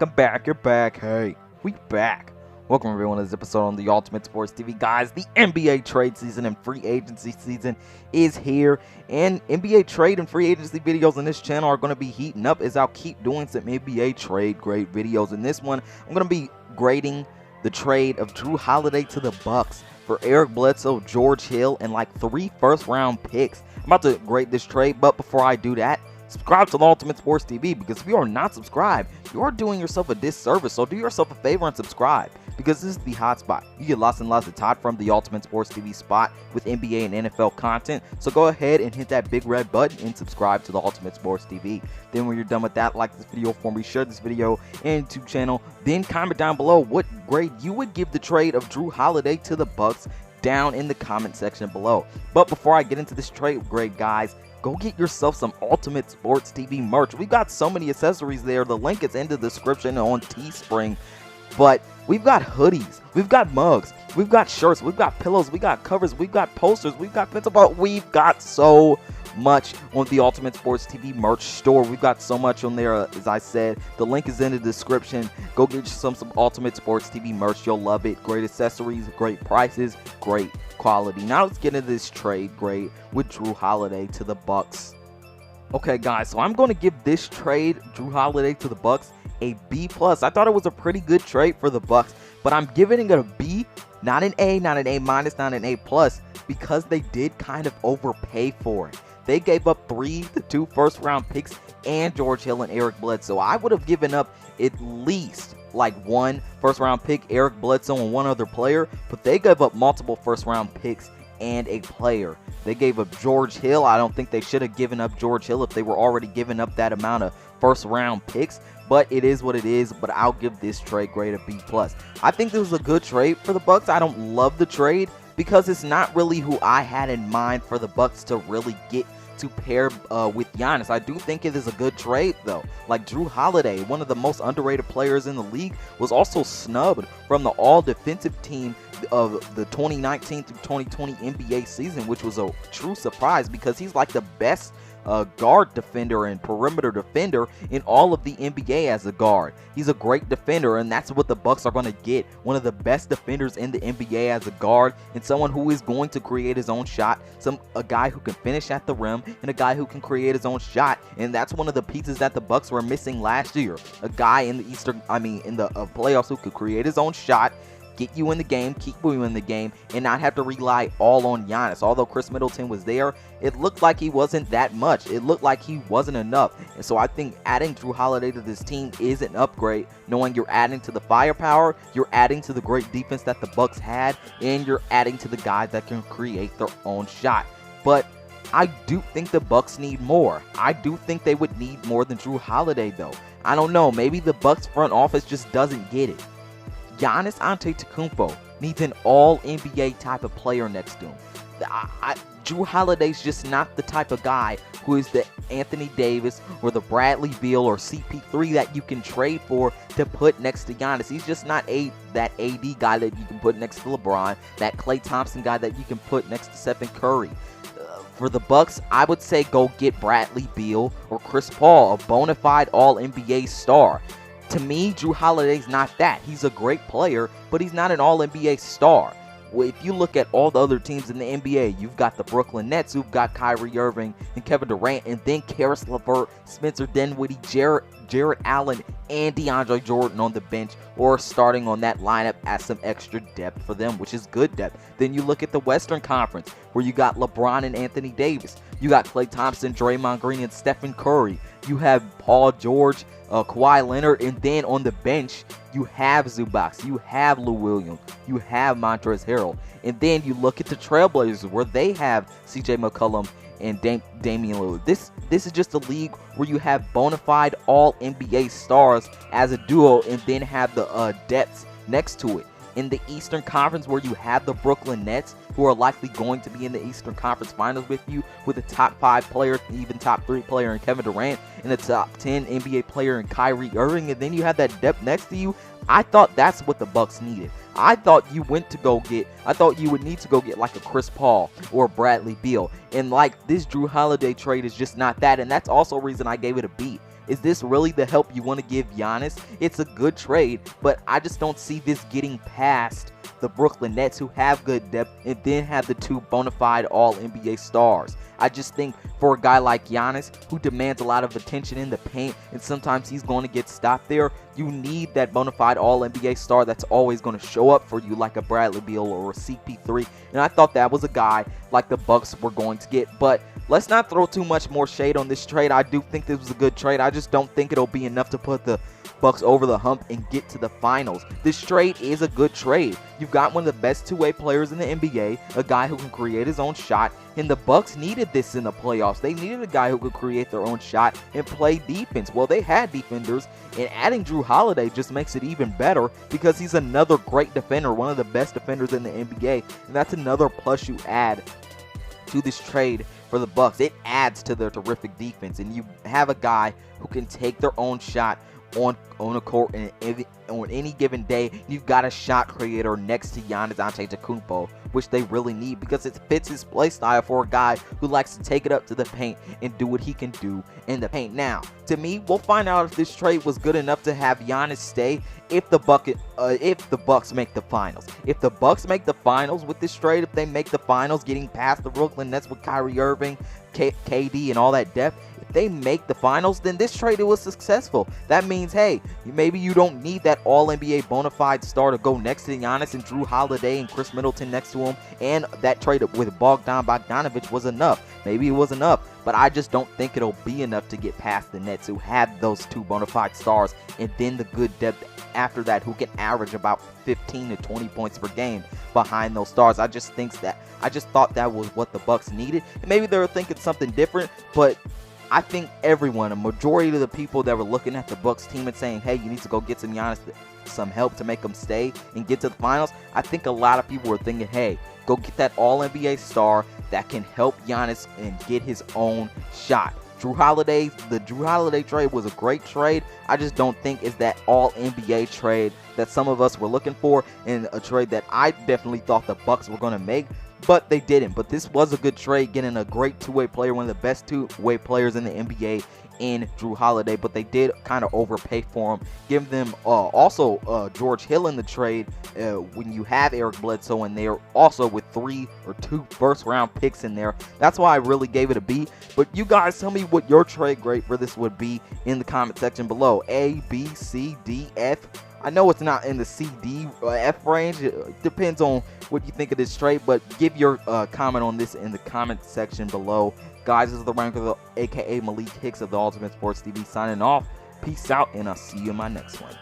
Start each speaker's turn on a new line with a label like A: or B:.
A: I'm back, you're back, hey, we back. Welcome everyone to this episode on the Ultimate Sports TV. Guys, the NBA trade season and free agency season is here, and NBA trade and free agency videos on this channel are going to be heating up as I'll keep doing some NBA trade grade videos. In this one, I'm going to be grading the trade of Jrue Holiday to the Bucks for Eric Bledsoe, George Hill, and like 3 first-round picks. I'm about to grade this trade, but before I do that, subscribe to the Ultimate Sports TV, because if you are not subscribed, you are doing yourself a disservice. So do yourself a favor and subscribe, because this is the hot spot. You get lots and lots of Todd from the Ultimate Sports TV spot with NBA and NFL content. So go ahead and hit that big red button and subscribe to the Ultimate Sports TV. Then when you're done with that, like this video for me, share this video and YouTube channel. Then comment down below what grade you would give the trade of Jrue Holiday to the Bucks down in the comment section below. But before I get into this trade grade, guys, go get yourself some Ultimate Sports TV merch. We've got so many accessories there. The link is in the description on Teespring. But we've got hoodies, we've got mugs, we've got shirts, we've got pillows, we got covers, we've got posters, we've got pencil ball. We've got so much on the Ultimate Sports TV merch store. We've got so much on there, as I said. The link is in the description. Go get some Ultimate Sports TV merch. You'll love it. Great accessories, great prices, great quality. Now let's get into this trade grade with Jrue Holiday to the Bucks. Okay, guys, so I'm going to give this trade, Jrue Holiday to the Bucks, a B+. I thought it was a pretty good trade for the Bucks, but I'm giving it a B, not an A, not an A-, not an A+, because they did kind of overpay for it. They gave up 2 first-round picks and George Hill and Eric Bledsoe. I would have given up at least like 1 first-round pick, Eric Bledsoe, and 1 other player, but they gave up multiple first-round picks and a player. They gave up George Hill. I don't think they should have given up George Hill if they were already giving up that amount of first-round picks, but it is what it is. But I'll give this trade grade a B+. I think this was a good trade for the Bucks. I don't love the trade because it's not really who I had in mind for the Bucks to really get to pair with Giannis. I do think it is a good trade, though. Like Jrue Holiday, one of the most underrated players in the league, was also snubbed from the all-defensive team of the 2019 through 2020 NBA season, which was a true surprise because he's like the best guard defender and perimeter defender in all of the NBA as a guard. He's a great defender, and that's what the Bucks are going to get. One of the best defenders in the NBA as a guard, and someone who is going to create his own shot, a guy who can finish at the rim, and a guy who can create his own shot. And that's one of the pieces that the Bucks were missing last year. A guy in the playoffs who could create his own shot, get you in the game, keep you in the game, and not have to rely all on Giannis. Although Chris Middleton was there, it looked like he wasn't that much. It looked like he wasn't enough. And so I think adding Jrue Holiday to this team is an upgrade, knowing you're adding to the firepower, you're adding to the great defense that the Bucks had, and you're adding to the guys that can create their own shot. But I do think the Bucks need more. I do think they would need more than Jrue Holiday, though. I don't know. Maybe the Bucks front office just doesn't get it. Giannis Antetokounmpo needs an all-NBA type of player next to him. Jrue Holiday's just not the type of guy who is the Anthony Davis or the Bradley Beal or CP3 that you can trade for to put next to Giannis. He's just not that AD guy that you can put next to LeBron, that Klay Thompson guy that you can put next to Stephen Curry. For the Bucks, I would say go get Bradley Beal or Chris Paul, a bona fide all-NBA star. To me, Jrue Holiday's not that. He's a great player, but he's not an all-NBA star. If you look at all the other teams in the NBA, you've got the Brooklyn Nets, who've got Kyrie Irving and Kevin Durant, and then Karis LeVert, Spencer Dinwiddie, Jarrett Allen, and DeAndre Jordan on the bench, or starting on that lineup as some extra depth for them, which is good depth. Then you look at the Western Conference, where you got LeBron and Anthony Davis. You got Klay Thompson, Draymond Green, and Stephen Curry. You have Paul George, Kawhi Leonard, and then on the bench, you have Zubac, you have Lou Williams, you have Montrezl Harrell. And then you look at the Trailblazers, where they have CJ McCollum and Damian Lillard. This is just a league where you have bona fide all-NBA stars as a duo, and then have the depths next to it. In the Eastern Conference, where you have the Brooklyn Nets, who are likely going to be in the Eastern Conference Finals with you, with a top 5 player, even top 3 player in Kevin Durant, and a top 10 NBA player in Kyrie Irving, and then you have that depth next to you. I thought that's what the Bucks needed. I thought you would need to go get like a Chris Paul or Bradley Beal. And like this Jrue Holiday trade is just not that. And that's also a reason I gave it a B. Is this really the help you want to give Giannis? It's a good trade, but I just don't see this getting past the Brooklyn Nets, who have good depth and then have the two bona fide all-NBA stars. I just think for a guy like Giannis, who demands a lot of attention in the paint, and sometimes he's going to get stopped there, you need that bona fide all-NBA star that's always going to show up for you, like a Bradley Beal or a CP3. And I thought that was a guy like the Bucks were going to get. But let's not throw too much more shade on this trade. I do think this was a good trade. I just don't think it'll be enough to put the Bucks over the hump and get to the finals. This trade is a good trade. You've got one of the best two-way players in the NBA, a guy who can create his own shot, and the Bucks needed this in the playoffs. They needed a guy who could create their own shot and play defense. Well, they had defenders, and adding Jrue Holiday just makes it even better because he's another great defender, one of the best defenders in the NBA, and that's another plus you add to this trade for the Bucks. It adds to their terrific defense, and you have a guy who can take their own shot on a court and on any given day. You've got a shot creator next to Giannis Antetokounmpo, which they really need because it fits his play style for a guy who likes to take it up to the paint and do what he can do in the paint. Now, to me, we'll find out if this trade was good enough to have Giannis stay if the Bucks make the finals. If the Bucks make the finals with this trade, if they make the finals getting past the Brooklyn Nets with Kyrie Irving, KD, and all that depth, if they make the finals, then this trade was successful. That means, hey, maybe you don't need that all-NBA bona fide star to go next to Giannis and Jrue Holiday and Chris Middleton next to him, and that trade with Bogdanovich was enough. Maybe it was enough, but I just don't think it'll be enough to get past the Nets, who had those two bona fide stars, and then the good depth after that, who can average about 15 to 20 points per game behind those stars. I just thought that was what the Bucks needed, and maybe they were thinking something different, but I think everyone, a majority of the people that were looking at the Bucks team and saying, hey, you need to go get some Giannis some help to make them stay and get to the finals, I think a lot of people were thinking, hey, go get that all-NBA star that can help Giannis and get his own shot. The Jrue Holiday trade was a great trade. I just don't think it's that all-NBA trade that some of us were looking for, and a trade that I definitely thought the Bucks were going to make, but they didn't. But this was a good trade, getting a great two-way player, one of the best two-way players in the NBA in Jrue Holiday, but they did kind of overpay for him. Give them also George Hill in the trade when you have Eric Bledsoe in there, also with 3 or 2 first-round picks in there. That's why I really gave it a B. But you guys tell me what your trade grade for this would be in the comment section below. A, B, C, D, F. I know it's not in the C, D, F range. It depends on what you think of this trade, but give your comment on this in the comment section below. Guys, this is the Ranker, aka Malik Hicks of the Ultimate Sports TV, signing off. Peace out, and I'll see you in my next one.